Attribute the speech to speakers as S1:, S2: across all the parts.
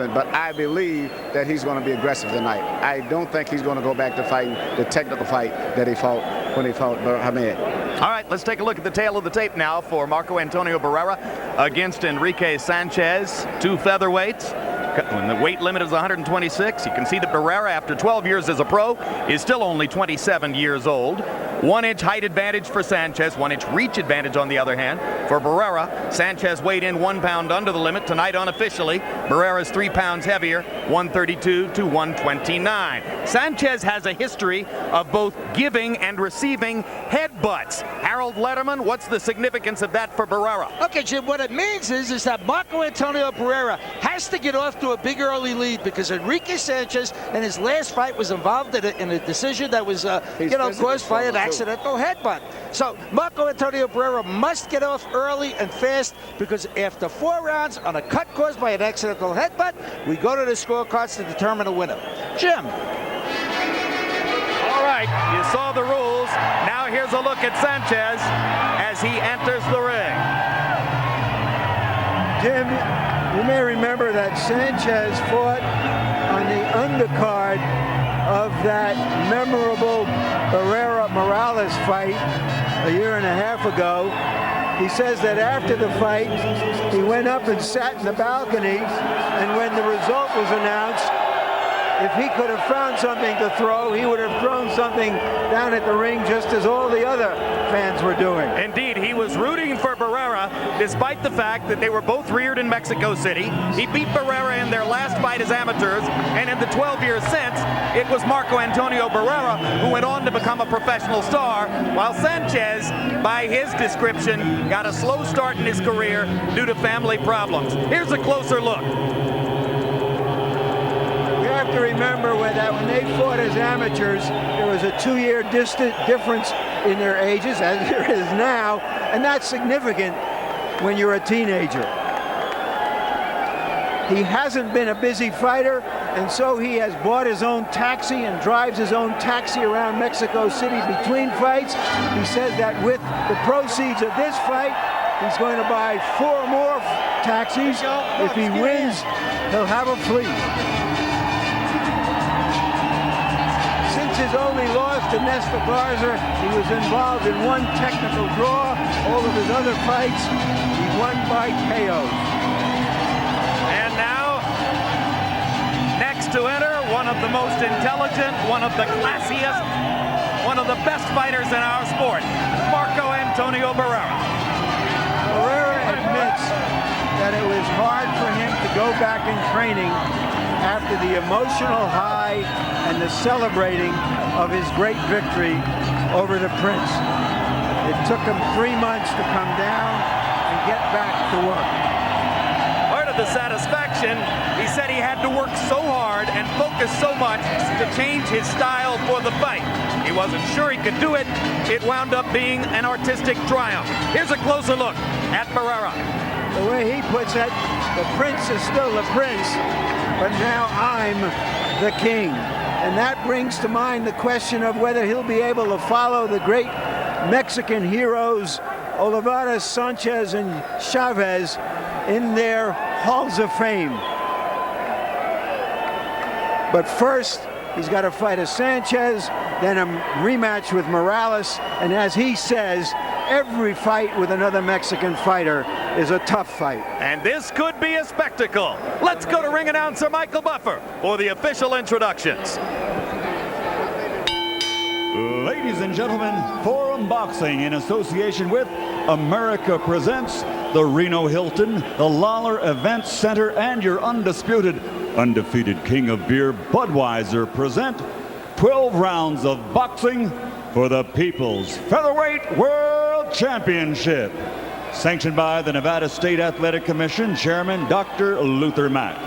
S1: happen, but I believe that he's going to be aggressive tonight. I don't think he's going to go back to fighting the technical fight that he fought when he fought Hamed.
S2: All right, let's take a look at the tail of the tape now for Marco Antonio Barrera against Enrique Sanchez, 2 featherweights. When the weight limit is 126, you can see that Barrera, after 12 years as a pro, is still only 27 years old. 1-inch height advantage for Sanchez, 1-inch reach advantage on the other hand for Barrera. Sanchez weighed in 1 pound under the limit tonight unofficially. Barrera's 3 pounds heavier, 132 to 129. Sanchez has a history of both giving and receiving headbutts. Harold Letterman, what's the significance of that for Barrera?
S3: Okay, Jim, what it means is that Marco Antonio Barrera has to get off to a big early lead because Enrique Sanchez in his last fight was involved in a decision that was, caused by an accidental headbutt. So Marco Antonio Barrera must get off early and fast because after 4 rounds on a cut caused by an accidental headbutt, we go to the scorecards to determine a winner. Jim.
S2: All right, you saw the rules. Now here's a look at Sanchez as he enters the ring.
S4: Jim, you may remember that Sanchez fought on the undercard of that memorable Barrera-Morales fight a year and a half ago. He says that after the fight, he went up and sat in the balcony, and when the result was announced, if he could have found something to throw, he would have thrown something down at the ring just as all the other fans were doing.
S2: Indeed, he was rooting for Barrera despite the fact that they were both reared in Mexico City. He beat Barrera in their last fight as amateurs, and in the 12 years since, it was Marco Antonio Barrera who went on to become a professional star, while Sanchez, by his description, got a slow start in his career due to family problems. Here's a closer look.
S4: You have to remember that when they fought as amateurs, there was a 2-year difference in their ages, as there is now, and that's significant when you're a teenager. He hasn't been a busy fighter, and so he has bought his own taxi and drives his own taxi around Mexico City between fights. He says that with the proceeds of this fight, he's going to buy 4 more taxis. If he wins, he'll have a fleet. His only loss to Nestor Garza, he was involved in 1 technical draw. All of his other fights, he won by KOs.
S2: And now, next to enter, one of the most intelligent, one of the classiest, one of the best fighters in our sport, Marco Antonio Barrera.
S4: Barrera admits that it was hard for him to go back in training after the emotional high and the celebrating of his great victory over the Prince. It took him 3 months to come down and get back to work.
S2: Part of the satisfaction, he said he had to work so hard and focus so much to change his style for the fight. He wasn't sure he could do it. It wound up being an artistic triumph. Here's a closer look at Barrera.
S4: The way he puts it, the Prince is still the Prince, but now I'm the king. And that brings to mind the question of whether he'll be able to follow the great Mexican heroes, Olivares, Sanchez, and Chavez, in their halls of fame. But first, he's got to fight a Sanchez, then a rematch with Morales, and as he says, every fight with another Mexican fighter is a tough fight.
S2: And this could be a spectacle. Let's go to ring announcer Michael Buffer for the official introductions.
S5: Ladies and gentlemen, Forum Boxing in association with America presents the Reno Hilton, the Lawler Events Center, and your undefeated king of beer, Budweiser, present 12 rounds of boxing for the People's Featherweight World Championship. Sanctioned by the Nevada State Athletic Commission Chairman Dr. Luther Mack.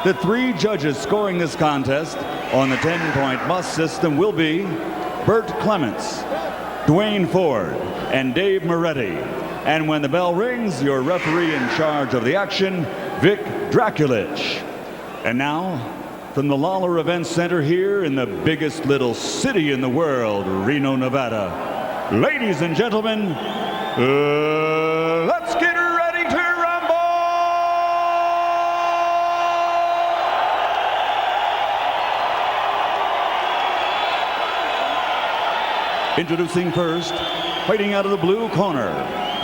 S5: The 3 judges scoring this contest on the 10-point must system will be Bert Clements, Dwayne Ford, and Dave Moretti. And when the bell rings, your referee in charge of the action, Vic Draculich. And now, from the Lawler Events Center here in the biggest little city in the world, Reno, Nevada, ladies and gentlemen, let's get ready to rumble! Introducing first, fighting out of the blue corner,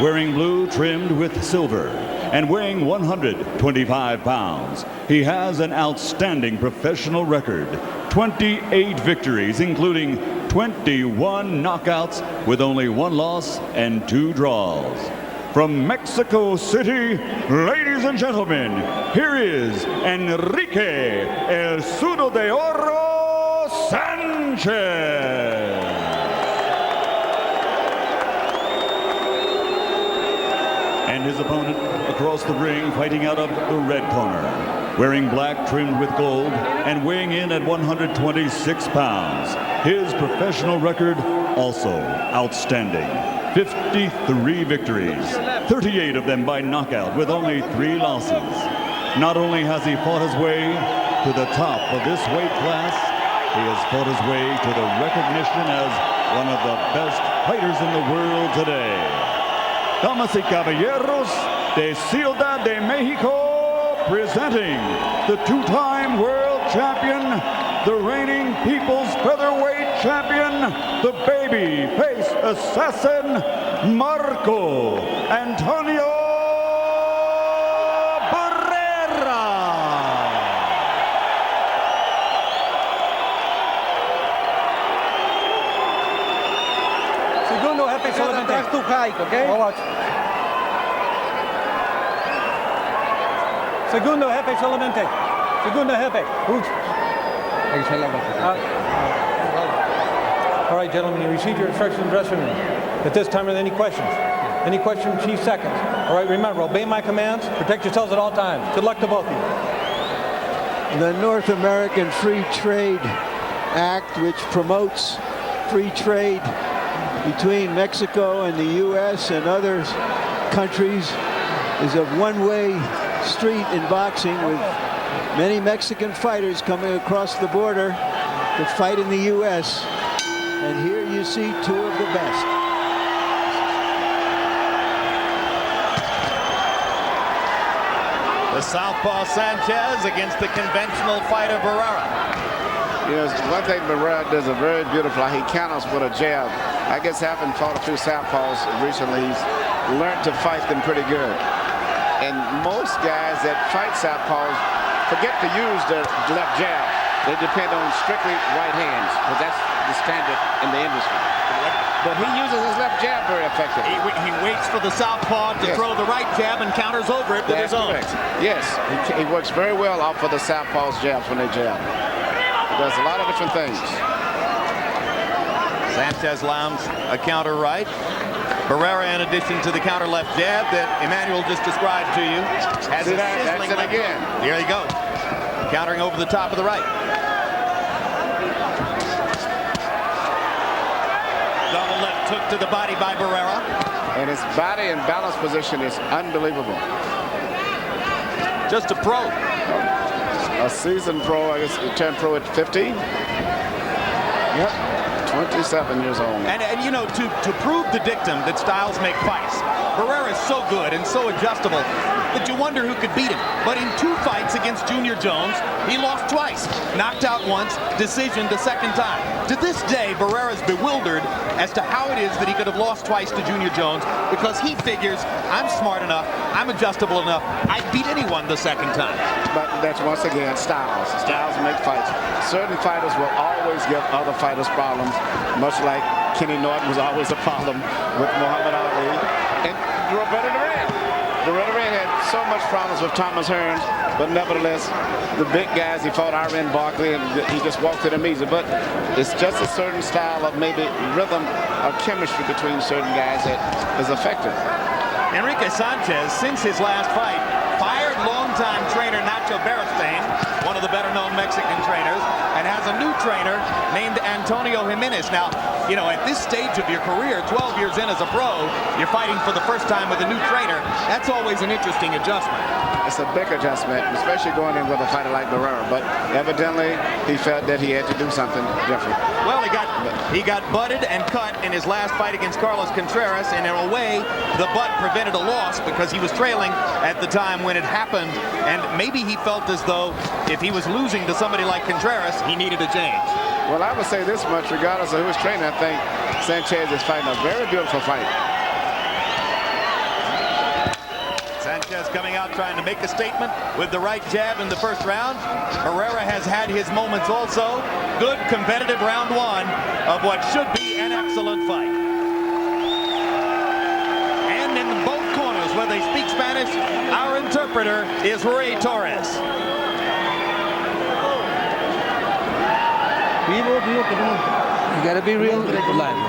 S5: wearing blue trimmed with silver, and weighing 125 pounds. He has an outstanding professional record, 28 victories, including 21 knockouts with only 1 loss and 2 draws. From Mexico City, ladies and gentlemen, here is Enrique El Sudo de Oro Sanchez. And his opponent across the ring, fighting out of the red corner, wearing black trimmed with gold and weighing in at 126 pounds. His professional record also outstanding. 53 victories, 38 of them by knockout with only 3 losses. Not only has he fought his way to the top of this weight class, he has fought his way to the recognition as one of the best fighters in the world today. Damas y caballeros, de Ciudad de Mexico, presenting the 2-time world champion, the reigning people's featherweight champion, the baby face assassin, Marco Antonio Barrera.
S6: Segundo jefe solamente. Atrás tu hike, okay? Segundo jefe solamente. Segundo jefe. Gut. All right, gentlemen, you received your instructions in the dressing room. At this time, are there any questions? Any questions, Chief Seconds? All right, remember, obey my commands. Protect yourselves at all times. Good luck to both of you.
S4: The North American Free Trade Act, which promotes free trade between Mexico and the U.S. and other countries, is a one-way street in boxing, with many Mexican fighters coming across the border to fight in the U.S. And here you see 2 of the best.
S2: The southpaw Sanchez against the conventional fighter Barrera.
S1: You know, one thing Barrera does a very beautiful, he counters with a jab. I guess having fought a few southpaws recently, he's learned to fight them pretty good. And most guys that fight southpaws forget to use their left jab. They depend on strictly right hands, because that's the standard in the industry. But he uses his left jab very effectively.
S2: He waits for the southpaw to throw the right jab and counters over it with his own.
S1: Correct. Yes, he works very well off of the southpaw's jabs when they jab. He does a lot of different things.
S2: Sanchez lands a counter right. Barrera, in addition to the counter left jab that Emmanuel just described to you, has a sizzling left
S1: again.
S2: There you go. Countering over the top of the right. Double left hook to the body by Barrera.
S1: And his body and balance position is unbelievable.
S2: Just a pro.
S1: A seasoned pro, I guess he turned pro at 15. Yep. 27 years old.
S2: And you know, to prove the dictum that styles make fights, Barrera is so good and so adjustable that you wonder who could beat him. But in 2 fights against Junior Jones, he lost twice. Knocked out once, decision the second time. To this day, Barrera's bewildered as to how it is that he could have lost twice to Junior Jones, because he figures, I'm smart enough, I'm adjustable enough, I'd beat anyone the second time.
S1: But that's once again styles. Styles make fights. Certain fighters will always give other fighters problems, much like Kenny Norton was always a problem with Muhammad Ali. And Roberto Duran. Roberto Duran had so much problems with Thomas Hearns, but nevertheless, the big guys, he fought Iron Barkley, and he just walked to them easy. But it's just a certain style of maybe rhythm or chemistry between certain guys that is effective.
S2: Enrique Sanchez, since his last fight, fired longtime trainer Nacho Beristain, one of the better-known Mexican trainers, and has a new trainer named Antonio Jimenez. Now, you know, at this stage of your career, 12 years in as a pro, you're fighting for the first time with a new trainer. That's always an interesting adjustment.
S1: It's a big adjustment, especially going in with a fighter like Barrera. But evidently, he felt that he had to do something different.
S2: Well, he got butted and cut in his last fight against Carlos Contreras, and in a way, the butt prevented a loss because he was trailing at the time when it happened, and maybe he felt as though if he was losing to somebody like Contreras, he needed a change.
S1: Well, I would say this much, regardless of who's training, I think Sanchez is fighting a very beautiful fight.
S2: Sanchez coming out trying to make a statement with the right jab in the first round. Barrera has had his moments also. Good competitive round one of what should be an excellent fight. And in both corners where they speak Spanish, our interpreter is Ray Torres.
S7: You got to be real lively.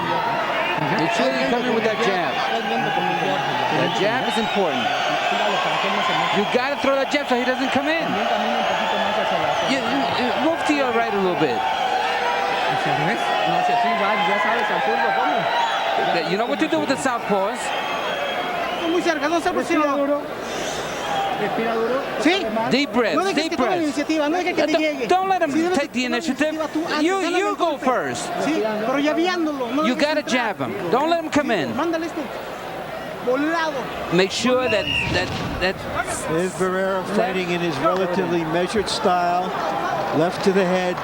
S7: Make sure you come in with that jab. That jab is important. You got to throw that jab so he doesn't come in. Move to your right a little bit. You know what to do with the southpaws. Deep breaths, deep breaths. Don't let him take the initiative. You go first. You got to jab him. Don't let him come in. Make sure that
S4: There's Barrera fighting in his relatively measured style. Left to the head,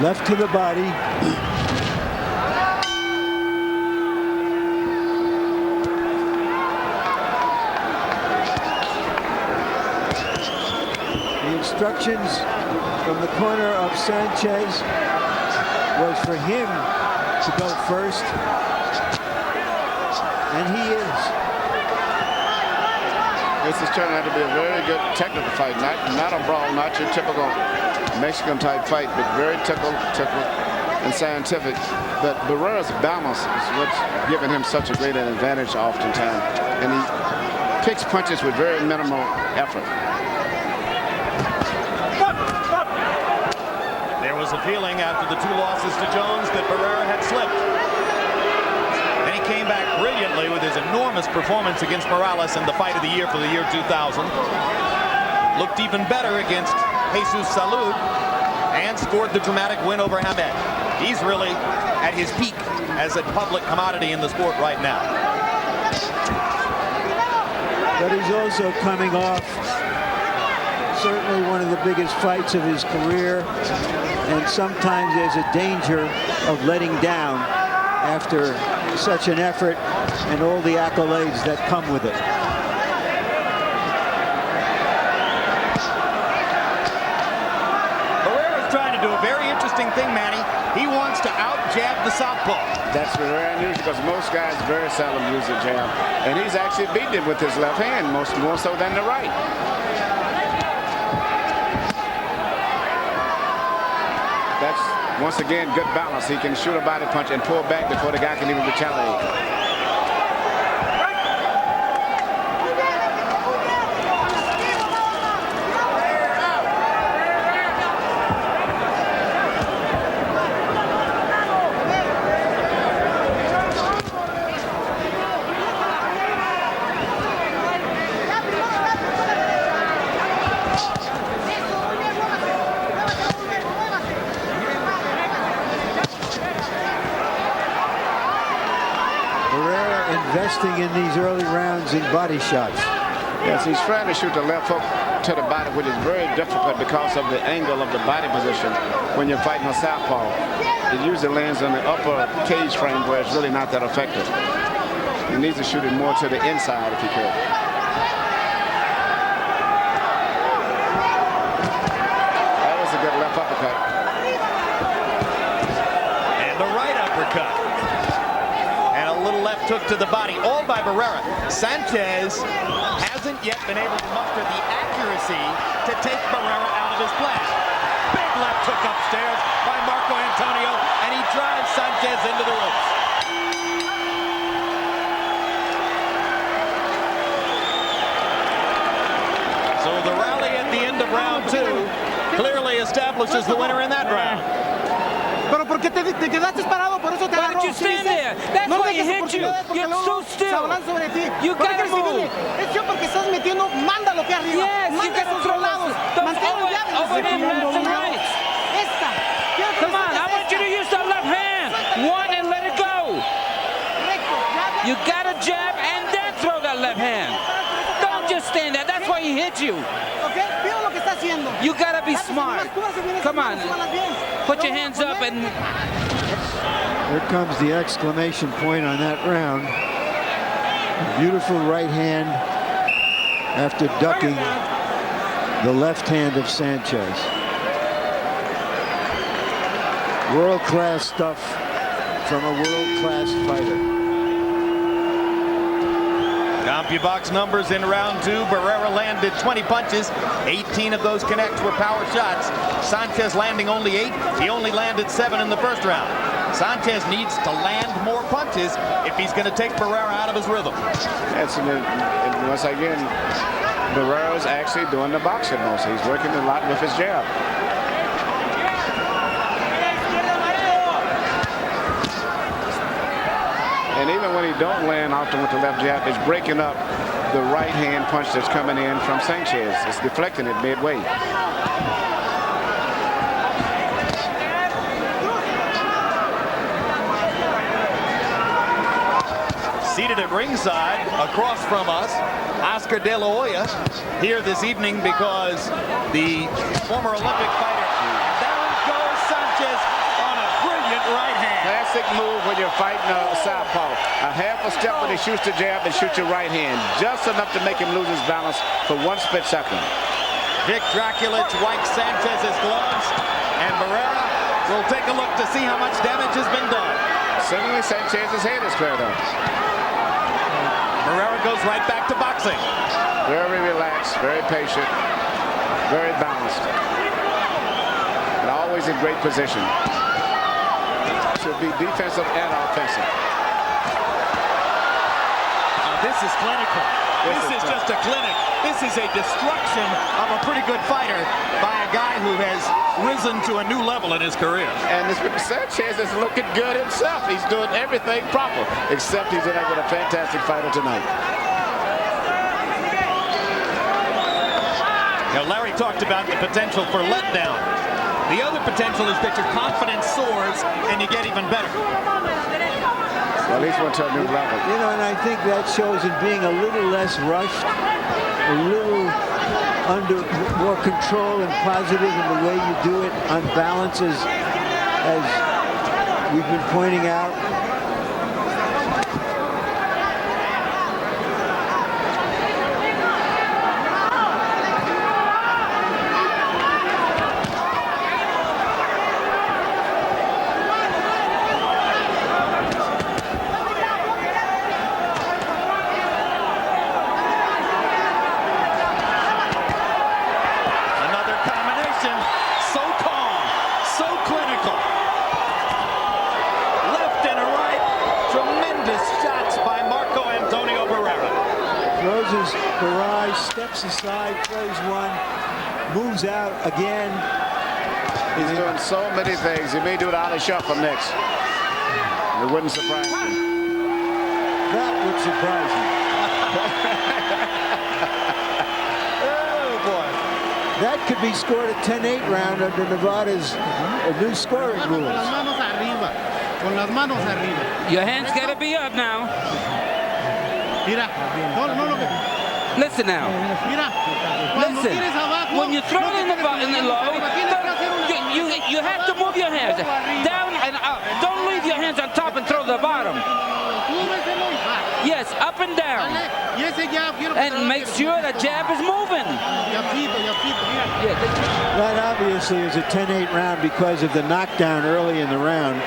S4: left to the body. The instructions from the corner of Sanchez was for him to go first, and he is.
S1: This is turning out to be a very good technical fight. Not a brawl, not your typical Mexican type fight, but very technical and scientific. But Barrera's balance is what's given him such a great advantage oftentimes. And he picks punches with very minimal effort.
S2: There was a feeling after the two losses to Jones that Barrera had slipped. Then he came back brilliantly with his enormous performance against Morales in the fight of the year for the year 2000. Looked even better against Jesus Salud and scored the dramatic win over Hamed. He's really at his peak as a public commodity in the sport right now.
S4: But he's also coming off certainly one of the biggest fights of his career, and sometimes there's a danger of letting down after such an effort and all the accolades that come with it.
S2: Barrera's trying to do a very interesting thing, Manny. He wants to out-jab the southpaw.
S1: That's very unusual because most guys very seldom use the jab. And he's actually beaten it with his left hand, more so than the right. That's, once again, good balance. He can shoot a body punch and pull back before the guy can even retaliate.
S4: Investing in these early rounds in body shots.
S1: Yes, he's trying to shoot the left hook to the body, which is very difficult because of the angle of the body position when you're fighting a southpaw. It usually lands on the upper cage frame where it's really not that effective. He needs to shoot it more to the inside if he could. That was a good left uppercut.
S2: And the right uppercut. Little left hook to the body, all by Barrera. Sanchez hasn't yet been able to muster the accuracy to take Barrera out of his plan. Big left hook upstairs by Marco Antonio, and he drives Sanchez into the ropes. So the rally at the end of round two clearly establishes the winner in that round.
S8: Pero ¿por qué te quedaste parado? Por eso te
S7: Why did you stand there? That's why he hit you. You're so still. You gotta move.
S8: Es yo porque estás metiendo, manda lo que arriba.
S7: Yes, you
S8: manda
S7: gotta
S8: esos
S7: throw
S8: lados. Mantén
S7: over them left and right.
S8: Esta.
S7: Come on, I want you to use the left hand. One and let it go. You gotta jab and then throw that left hand. Don't just stand there. That's why he hit you.
S8: Okay, veo lo que está haciendo.
S7: You gotta be smart. Come on. Put your hands up and...
S4: Here comes the exclamation point on that round. Beautiful right hand after ducking the left hand of Sanchez. World-class stuff from a world-class fighter.
S2: CompuBox numbers in round 2. Barrera landed 20 punches. 18 of those connects were power shots. Sanchez landing only 8. He only landed 7 in the first round. Sanchez needs to land more punches if he's going to take Barrera out of his rhythm.
S1: That's once again, Barrera's actually doing the boxing most. He's working a lot with his jab. And even when he don't land often with the left jab, it's breaking up the right hand punch that's coming in from Sanchez. It's deflecting it midway.
S2: Seated at ringside, across from us, Oscar De La Hoya, here this evening because the former Olympic fighter, down goes Sanchez on a brilliant right hand.
S1: Classic move when you're fighting a southpaw. A half a step when he shoots the jab and shoots your right hand. Just enough to make him lose his balance for 1 split second.
S2: Vic Draculich wipes Sanchez's gloves, and Barrera will take a look to see how much damage has been done.
S1: Suddenly Sanchez's head is squared up.
S2: Barrera goes right back to boxing.
S1: Very relaxed, very patient, very balanced. And always in great position. Should be defensive and offensive.
S2: This is clinical. This is just a clinic. This is a destruction of a pretty good fighter by a guy who has risen to a new level in his career.
S1: And this Sanchez is looking good himself. He's doing everything proper, except he's in there with a fantastic fighter tonight.
S2: Now, Larry talked about the potential for letdown. The other potential is that your confidence soars and you get even better.
S1: Well, at least went to a new level.
S4: You know, and I think that shows in being a little less rushed, a little under more control and positive in the way you do it on balances, as we've been pointing out. Barrage steps aside, throws one, moves out again.
S1: He's doing so many things. He may do it out of shuffle next. It wouldn't surprise me.
S4: That would surprise me.
S2: Oh, boy.
S4: That could be scored a 10-8 round under Nevada's new scoring rules.
S7: Your hands got to be up now. Listen now. Listen. When you throw it in the low, you have to move your hands down and up. Don't leave your hands on top and throw the bottom. Yes, up and down. And make sure the jab is moving.
S4: That obviously is a 10-8 round because of the knockdown early in the round.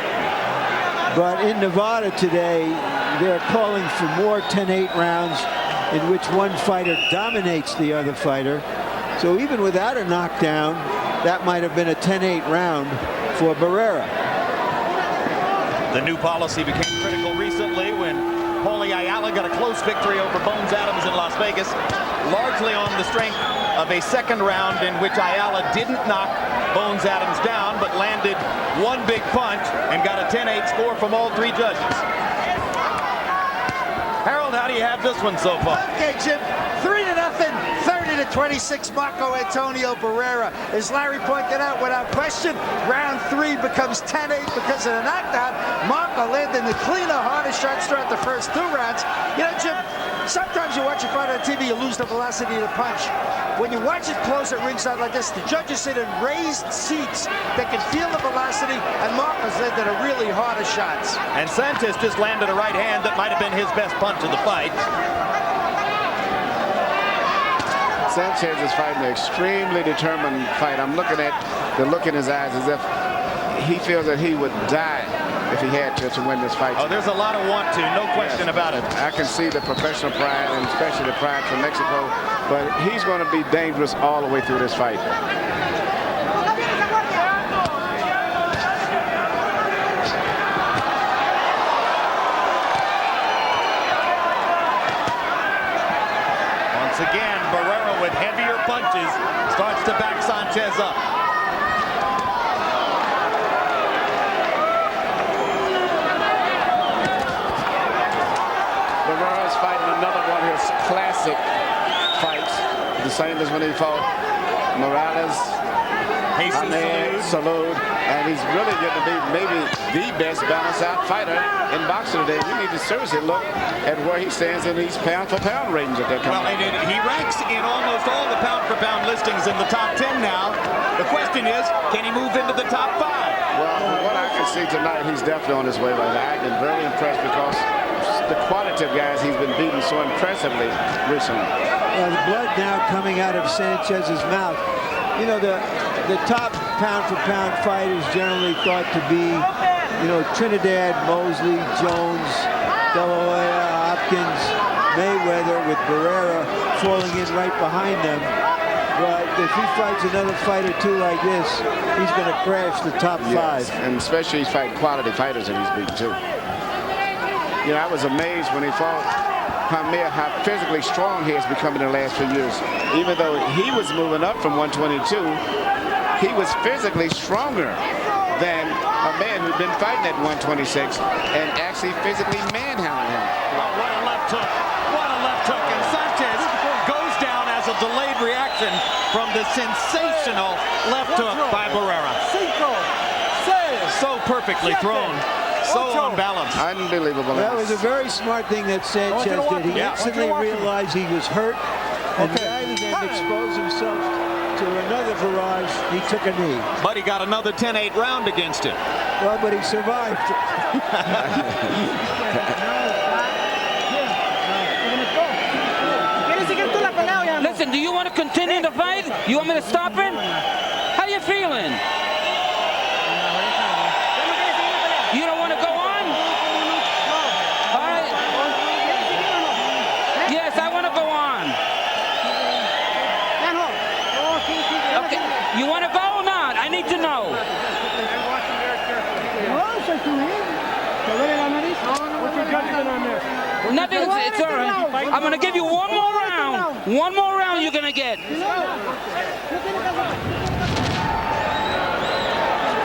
S4: But in Nevada today, they're calling for more 10-8 rounds in which one fighter dominates the other fighter. So even without a knockdown, that might have been a 10-8 round for Barrera.
S2: The new policy became critical recently when Paulie Ayala got a close victory over Bones Adams in Las Vegas, largely on the strength of a second round in which Ayala didn't knock Bones Adams down, but landed one big punch and got a 10-8 score from all 3 judges. Harold, how do you have this one so far?
S3: Okay, Jim, 3-0, third to 26, Marco Antonio Barrera. As Larry pointed out, without question, round 3 becomes 10-8 because of the knockdown. Marco landing the cleaner, harder shots throughout the first 2 rounds. You know, Jim, sometimes you watch a fight on TV, you lose the velocity of the punch. When you watch it close at ringside like this, the judges sit in raised seats that can feel the velocity, and Marco's landed a really harder shots.
S2: And Sanchez just landed a right hand that might have been his best punch of the fight.
S1: Sanchez is fighting an extremely determined fight. I'm looking at the look in his eyes as if he feels that he would die if he had to win this fight.
S2: Oh, there's a lot of want to, no question about it.
S1: I can see the professional pride, and especially the pride from Mexico, but he's going to be dangerous all the way through this fight.
S2: Once again, Barrera with heavier punches starts to back Sanchez up.
S1: Barrera's fighting another one of his classic fights, the same as when he fought Morales, Salud, and he's really going to be maybe the best balanced out fighter in boxing today. We need to seriously look at where he stands in these pound-for-pound ratings that they're coming.
S2: Well, he ranks in almost all the pound-for-pound listings in the top 10 now. The question is, can he move into the top 5?
S1: Well, from what I can see tonight, he's definitely on his way right now. I've been very impressed because the quality of guys he's been beating so impressively recently.
S4: The blood now coming out of Sanchez's mouth. You know, the top pound-for-pound fight is generally thought to be, you know, Trinidad, Mosley, Jones, De La Hoya, Hopkins, Mayweather, with Barrera falling in right behind them. But if he fights another fight or 2 like this, he's going to crash the top 5.
S1: And especially he's fighting quality fighters that he's beaten too. You know, I was amazed when he fought Hamir how physically strong he has become in the last few years. Even though he was moving up from 122, he was physically stronger than a man who'd been fighting at 126 and actually physically manhandling him.
S2: Oh, what a left hook. What a left hook. And Sanchez goes down as a delayed reaction from the sensational left hook by Barrera. So perfectly thrown. So unbalanced.
S1: Unbelievable.
S4: That was a very smart thing that Sanchez did. He instantly realized he was hurt, and rather than expose himself to another barrage, he took a knee.
S2: But he got another 10-8 round against him.
S4: Well, but he survived.
S7: Listen, do you want to continue the fight? You want me to stop him? How you feeling? You don't want to go on? All right. Yes, I want to go on. Okay. You want to go or not? I need to know. Nothing. It's all right. I'm going to give you one more round. One more round you're going to get.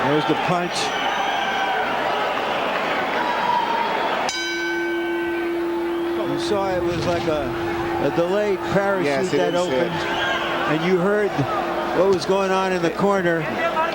S4: There's the punch. You saw it was like a delayed parachute that opened, and you heard what was going on in the corner.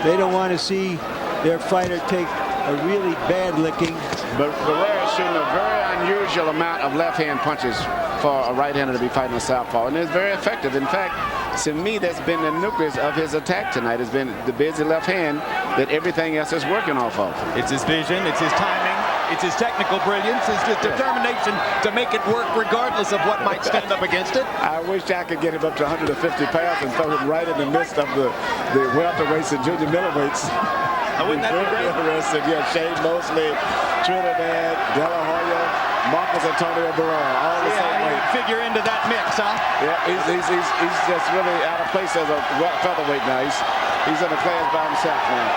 S4: They don't want to see their fighter take a really bad licking.
S1: But Barrera shooting a very unusual amount of left-hand punches for a right-hander to be fighting a southpaw, and it's very effective. In fact, to me, that's been the nucleus of his attack tonight, has been the busy left hand that everything else is working off of.
S2: It's his vision, it's his timing, it's his technical brilliance, it's his determination to make it work regardless of what might stand up against it.
S1: I wish I could get him up to 150 pounds and throw him right in the midst of the welterweights and junior middleweights.
S2: Wouldn't that be great?
S1: Interesting. Yeah, Shane Mosley, Trinidad, De La Hoya, Marcos Antonio Barrera, all the same weight.
S2: Figure into that mix, huh?
S1: Yeah, he's just really out of place as a featherweight now. He's in a class by himself now.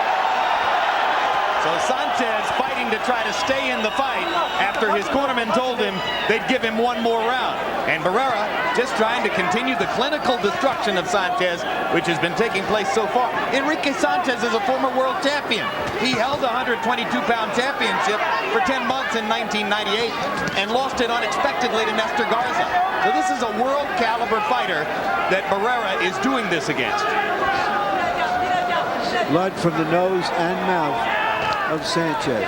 S2: So Sanchez fighting to try to stay in the fight after his cornerman told him they'd give him one more round. And Barrera just trying to continue the clinical destruction of Sanchez, which has been taking place so far. Enrique Sanchez is a former world champion. He held the 122-pound championship for 10 months in 1998 and lost it unexpectedly to Nestor Garza. So this is a world caliber fighter that Barrera is doing this against.
S4: Blood from the nose and mouth of Sanchez.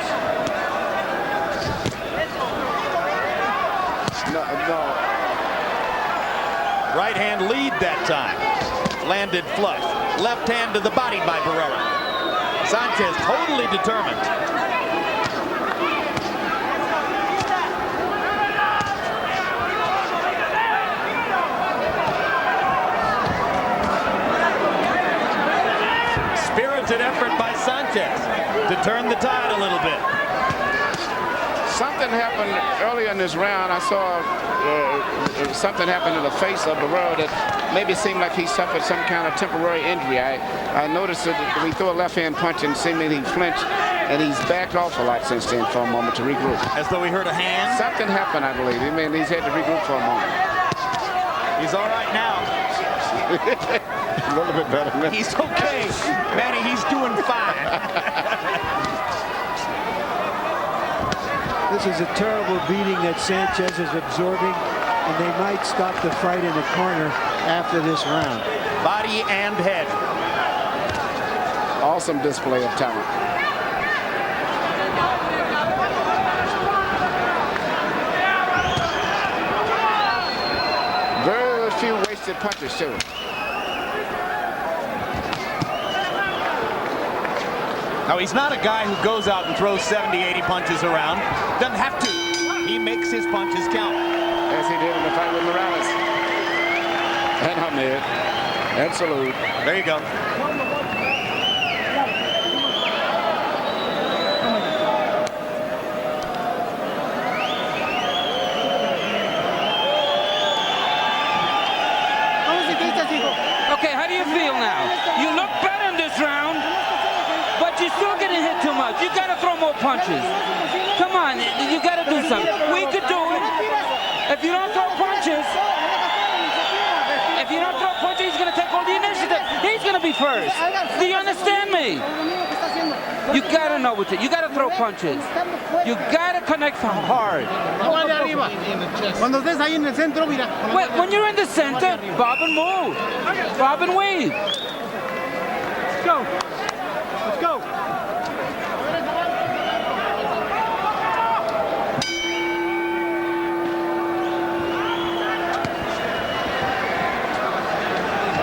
S1: No.
S2: Right hand lead that time. Landed flush. Left hand to the body by Barrera. Sanchez totally determined. Spirited effort by Sanchez to turn the tide a little bit.
S1: Something happened earlier in this round. I saw something happen in the face of Barrera that maybe seemed like he suffered some kind of temporary injury. I noticed that he threw a left-hand punch and seemingly he flinched, and he's backed off a lot since then for a moment to regroup.
S2: As though he hurt a hand?
S1: Something happened, I believe. I mean, he's had to regroup for a moment.
S2: He's all right now.
S1: A little bit better.
S2: He's okay. Manny, he's doing fine.
S4: This is a terrible beating that Sanchez is absorbing, and they might stop the fight in the corner after this round.
S2: Body and head.
S1: Awesome display of talent. Very few wasted punches, too.
S2: Now, he's not a guy who goes out and throws 70, 80 punches around. Doesn't have to. He makes his punches count.
S1: As he did in the fight with Morales. And Ahmed. And salute.
S2: There you go.
S7: Okay, how do you feel now? You look better in this round, but you're still getting hit too much. You got to throw more punches. Come on, you got to do something. We could do it. If you don't throw punches, he's going to take all the initiative. He's going to be first. Do you understand me? You got to know what you got to throw punches. You got to connect hard. When you're in the center, bob and move. Bob and weave.
S8: Let's go. Let's go.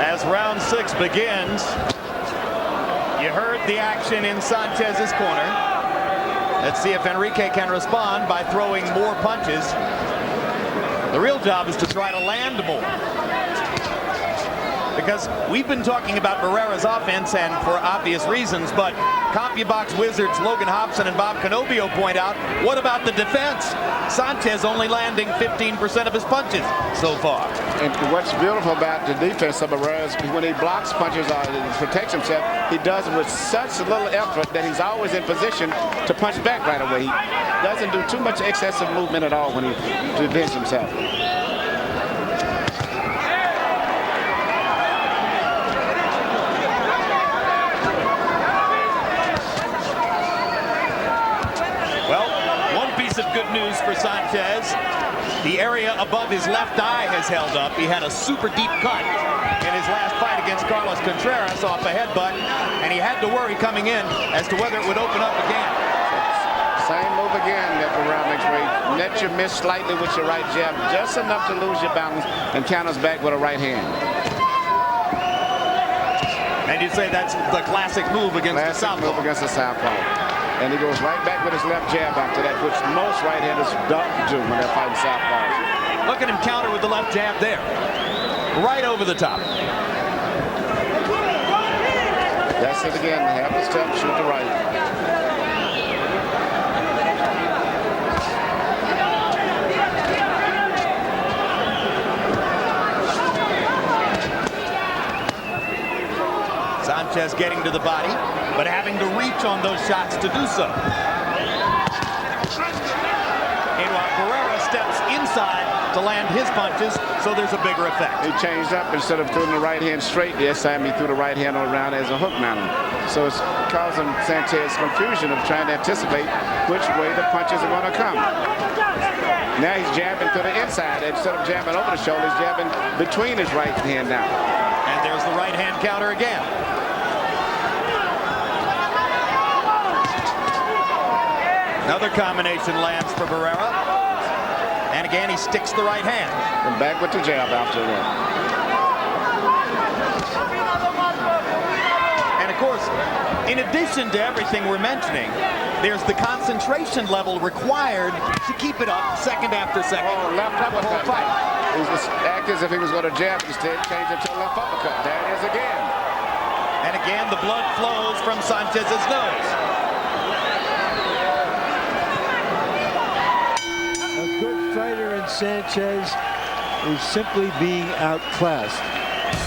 S2: As round 6 begins, you heard the action in Sanchez's corner. Let's see if Enrique can respond by throwing more punches. The real job is to try to land more. Because we've been talking about Barrera's offense, and for obvious reasons, but CompuBox wizards Logan Hobson and Bob Canobio point out, what about the defense? Sanchez only landing 15% of his punches so far.
S1: And what's beautiful about the defense of Barrera is when he blocks punches or protects himself, he does it with such little effort that he's always in position to punch back right away. He doesn't do too much excessive movement at all when he defends himself.
S2: Good news for Sanchez. The area above his left eye has held up. He had a super deep cut in his last fight against Carlos Contreras off a headbutt, and he had to worry coming in as to whether it would open up again.
S1: Same move again that Barrera makes where he lets you miss slightly with your right jab, just enough to lose your balance, and counters back with a right hand.
S2: And you say that's the classic move against the southpaw.
S1: Move against the southpaw. And he goes right back with his left jab after that, which most right-handers don't do when they're fighting southpaws.
S2: Look at him counter with the left jab there. Right over the top.
S1: That's it again. Half the step, shoot the right.
S2: Sanchez getting to the body, but having to reach on those shots to do so. Meanwhile, Barrera steps inside to land his punches, so there's a bigger effect.
S1: He changed up. Instead of throwing the right hand straight this time, he threw the right hand around as a hook mountain. So it's causing Sanchez confusion of trying to anticipate which way the punches are going to come. Now he's jabbing to the inside. Instead of jabbing over the shoulder, he's jabbing between his right hand now.
S2: And there's the right hand counter again. Another combination lands for Barrera. And again, he sticks the right hand.
S1: And back with the jab after that.
S2: And of course, in addition to everything we're mentioning, there's the concentration level required to keep it up second after second.
S1: Oh, left uppercut. Fight. He just acted as if he was going to jab, instead changed it to a left uppercut. There it is again.
S2: And again, the blood flows from Sanchez's nose.
S4: A good fighter in Sanchez is simply being outclassed.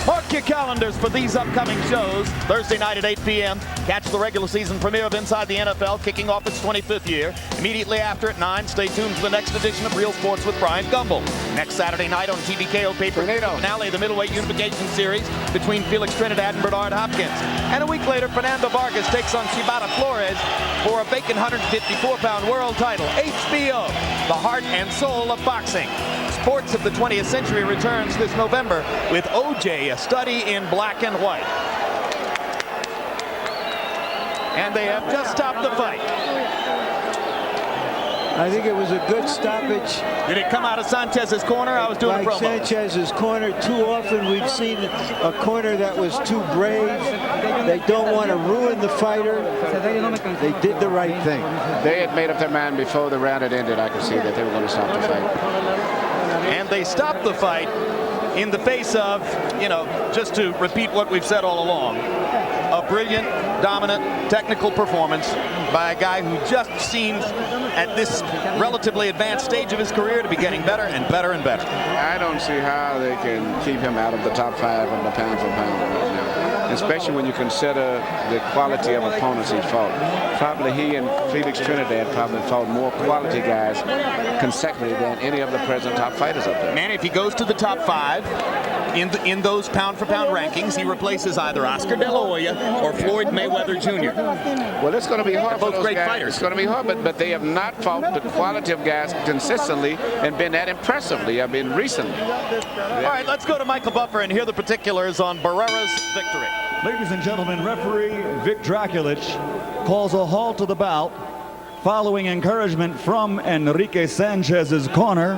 S2: Mark your calendars for these upcoming shows. Thursday night at 8 p.m. Catch the regular season premiere of Inside the NFL, kicking off its 25th year. Immediately after at 9, stay tuned for the next edition of Real Sports with Brian Gumbel. Next Saturday night on TVKO pay-per-view, finale of the middleweight unification series between Felix Trinidad and Bernard Hopkins. And a week later, Fernando Vargas takes on Shibata Flores for a vacant 154-pound world title. HBO, the heart and soul of boxing. Sports of the 20th Century returns this November with OJ, a study in black and white. And they have just stopped the fight.
S4: I think it was a good stoppage.
S2: Did it come out of Sanchez's corner? I was doing a promo.
S4: Sanchez's corner. Too often we've seen a corner that was too brave. They don't want to ruin the fighter. They did the right thing.
S1: They had made up their mind before the round had ended. I could see that they were going to stop the fight.
S2: And they stopped the fight in the face of, just to repeat what we've said all along, a brilliant, dominant, technical performance by a guy who just seems, at this relatively advanced stage of his career, to be getting better and better and better.
S1: I don't see how they can keep him out of the top 5 on the pound for pound right now, especially when you consider the quality of opponents he fought. Probably he and Felix Trinidad probably fought more quality guys consecutively than any of the present top fighters up there.
S2: Man, if he goes to the top 5 in those pound-for-pound rankings, he replaces either Oscar De La Hoya or Floyd Mayweather Jr.
S1: Well, it's going to be hard for
S2: both
S1: those
S2: great
S1: guys.
S2: fighters.
S1: It's going to be hard, but they have not fought the quality of guys consistently and been that impressively. I mean, recently.
S2: All right, let's go to Michael Buffer and hear the particulars on Barrera's victory.
S5: Ladies and gentlemen, referee Vic Draculich calls a halt to the bout following encouragement from Enrique Sanchez's corner.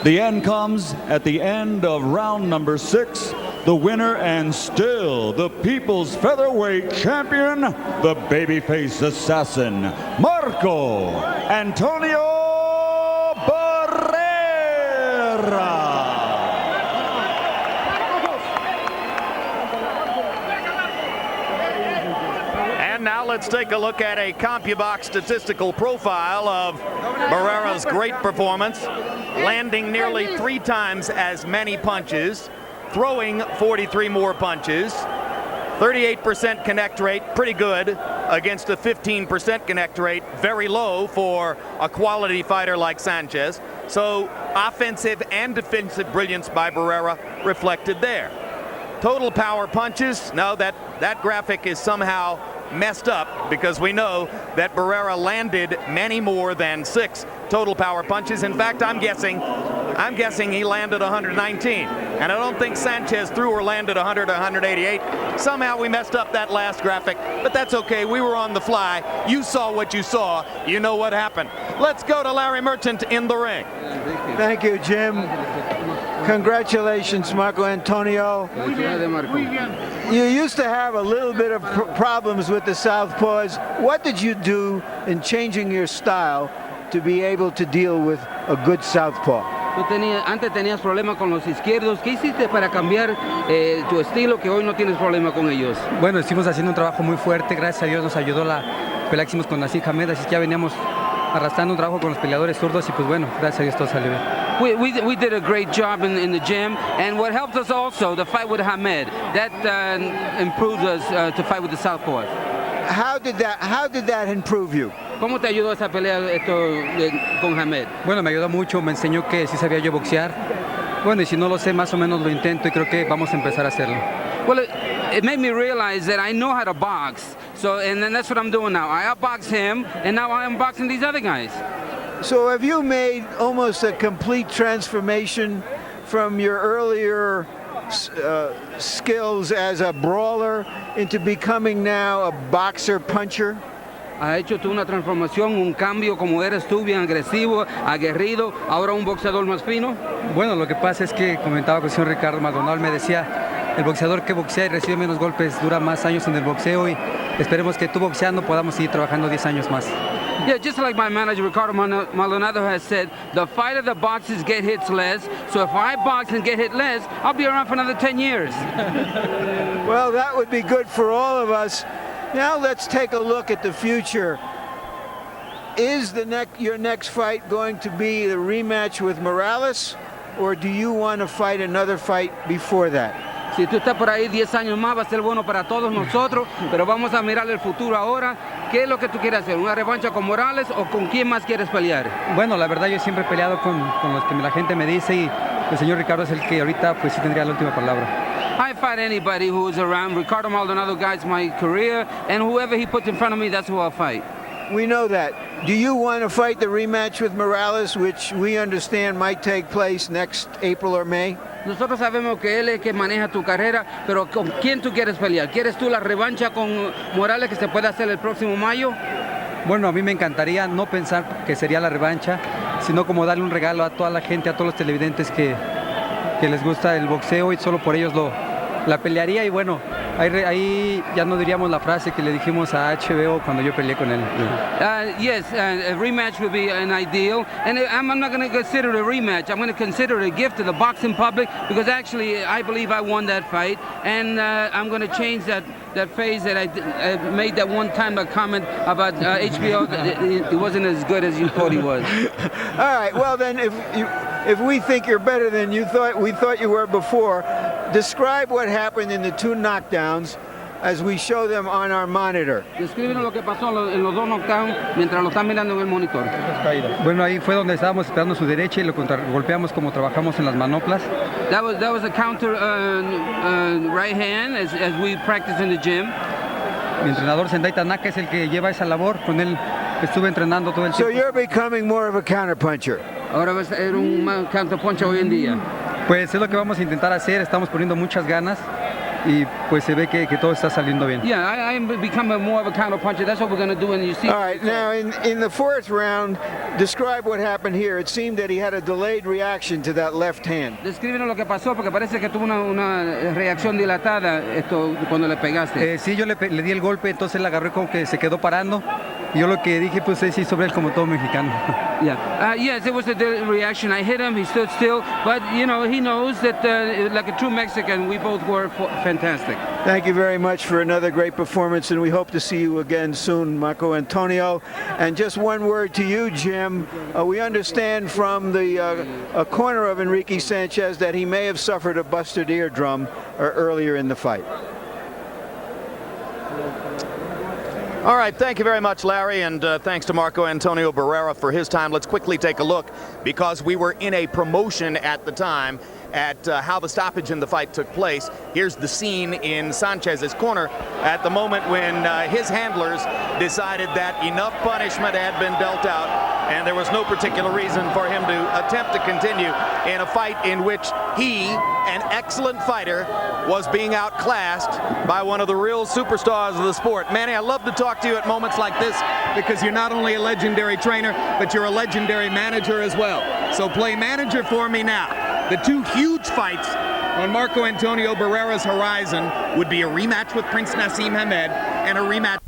S5: The end comes at the end of round number 6. The winner and still the people's featherweight champion, the babyface assassin, Marco Antonio Barrera.
S2: And now let's take a look at a CompuBox statistical profile of Barrera's great performance, landing nearly 3 times as many punches, throwing 43 more punches, 38% connect rate, pretty good, against a 15% connect rate, very low for a quality fighter like Sanchez. So offensive and defensive brilliance by Barrera reflected there. Total power punches, no, that graphic is somehow messed up because we know that Barrera landed many more than 6 total power punches. In fact, I'm guessing he landed 119. And I don't think Sanchez threw or landed 100 or 188. Somehow we messed up that last graphic, but that's okay. We were on the fly. You saw what you saw. You know what happened. Let's go to Larry Merchant in the ring.
S4: Thank you, Jim. Congratulations, Marco Antonio. You used to have a little bit of problems with the southpaws. What did you do in changing your style to be able to deal with a good southpaw?
S7: Antes tenías problema con los izquierdos. ¿Qué hiciste para cambiar tu estilo que hoy no tienes problema con ellos?
S9: Bueno, estuvimos haciendo un trabajo muy fuerte. Gracias a Dios nos ayudó la pelea que hicimos con Nasir Hamed. Así que ya veníamos arrastrando un trabajo con los peleadores zurdos y pues bueno, gracias a Dios todo salió bien.
S7: We did a great job in the gym, and what helped us also, the fight with Hamed. that improves us to fight with the southpaws.
S4: How did that improve you?
S7: ¿Cómo te ayudó esa pelea con Hamed?
S9: Bueno, me ayudó mucho, me enseñó que sí sabía yo boxear. Bueno, y si no lo sé, más o menos lo intento y creo que vamos a empezar a hacerlo.
S7: Well, it made me realize that I know how to box. And then that's what I'm doing now. I outbox him, and now I am boxing these other guys.
S4: So have you made almost a complete transformation from your earlier skills as a brawler into becoming now a boxer puncher?
S7: Ha hecho tú una transformación, un cambio, como eres tú, bien agresivo, aguerrido, ahora un boxeador más fino.
S9: Bueno, lo que pasa es que comentaba con el señor Ricardo Maldonado, él me decía, el boxeador que boxea y recibe menos golpes dura más años en el boxeo y esperemos que tú boxeando podamos seguir trabajando 10 años más.
S7: Yeah, just like my manager Ricardo Maldonado has said, the fighter that boxes get hits less, so if I box and get hit less, I'll be around for another 10 years.
S4: Well, that would be good for all of us. Now let's take a look at the future. Is your next fight going to be the rematch with Morales, or do you want to fight another fight before that?
S7: Si tú estás por ahí 10 años más, va a ser bueno para todos nosotros, pero vamos a mirar el futuro ahora. ¿Qué es lo que tú quieres hacer? ¿Una revancha con Morales o con quién más quieres pelear?
S9: Bueno, la verdad yo siempre he peleado con los que la gente me dice y el señor Ricardo es el que ahorita pues sí tendría la última palabra.
S7: I fight anybody who's around. Ricardo Maldonado guides my career, and whoever he puts in front of me, that's who I'll fight.
S4: We know that. Do you want to fight the rematch with Morales, which we understand might take place next April or May?
S7: Nosotros sabemos que él es que maneja tu carrera, pero ¿con quién tú quieres pelear? ¿Quieres tú la revancha con Morales que se puede hacer el próximo mayo?
S9: Bueno, a mí me encantaría no pensar que sería la revancha, sino como darle un regalo a toda la gente, a todos los televidentes que les gusta el boxeo y solo por ellos la pelearía y bueno, ahí ya no diríamos la frase que le dijimos a HBO cuando yo peleé con él.
S7: Yes, a rematch would be an ideal, and I'm not going to consider it a rematch. I'm going to consider it a gift to the boxing public because actually I believe I won that fight, and I'm going to change that phase that I made that one time a comment about HBO. It wasn't as good as you thought he was.
S4: All right, well then if we think you're better than we thought you were before, describe what happened in the 2 knockdowns as we show them on our monitor.
S7: Descríbenos lo que pasó en los 2 knockdowns mientras lo están mirando en el monitor.
S9: Bueno, ahí fue donde estábamos esperando su derecha y lo golpeamos como trabajamos en las manoplas.
S7: That was a counter right hand as we practice in the gym.
S9: Mi entrenador Sendai Tanaka es el que lleva esa labor, con él estuve entrenando todo el tiempo.
S4: So you're becoming more of a counterpuncher.
S7: Ahora vas a ser un counterpuncher hoy en día.
S9: Pues es lo que vamos a intentar hacer, estamos poniendo muchas ganas y pues se ve que todo está saliendo bien.
S7: Yeah, I'm becoming more of a counterpuncher. That's what we're going to do. And you see.
S4: All right, now in the 4th round, describe what happened here. It seemed that he had a delayed reaction to that left hand.
S7: Descríbenos lo que pasó porque parece que tuvo una reacción dilatada cuando le pegaste.
S9: Sí, yo le di el golpe, entonces él agarró como que se quedó parando. Y yo lo que dije pues sí sobre él como todo mexicano.
S7: Yeah. Yes, it was a reaction. I hit him. He stood still, but he knows that like a true Mexican, we both were fantastic.
S4: Thank you very much for another great performance, and we hope to see you again soon, Marco Antonio. And just one word to you, Jim. We understand from the corner of Enrique Sanchez that he may have suffered a busted eardrum earlier in the fight.
S2: All right, thank you very much, Larry, and thanks to Marco Antonio Barrera for his time. Let's quickly take a look, because we were in a promotion at the time at how the stoppage in the fight took place. Here's the scene in Sanchez's corner at the moment when his handlers decided that enough punishment had been dealt out and there was no particular reason for him to attempt to continue in a fight in which he, an excellent fighter, was being outclassed by one of the real superstars of the sport. Manny, I love to talk to you at moments like this because you're not only a legendary trainer, but you're a legendary manager as well. So play manager for me now. The 2 huge fights on Marco Antonio Barrera's horizon would be a rematch with Prince Naseem Hamed and a rematch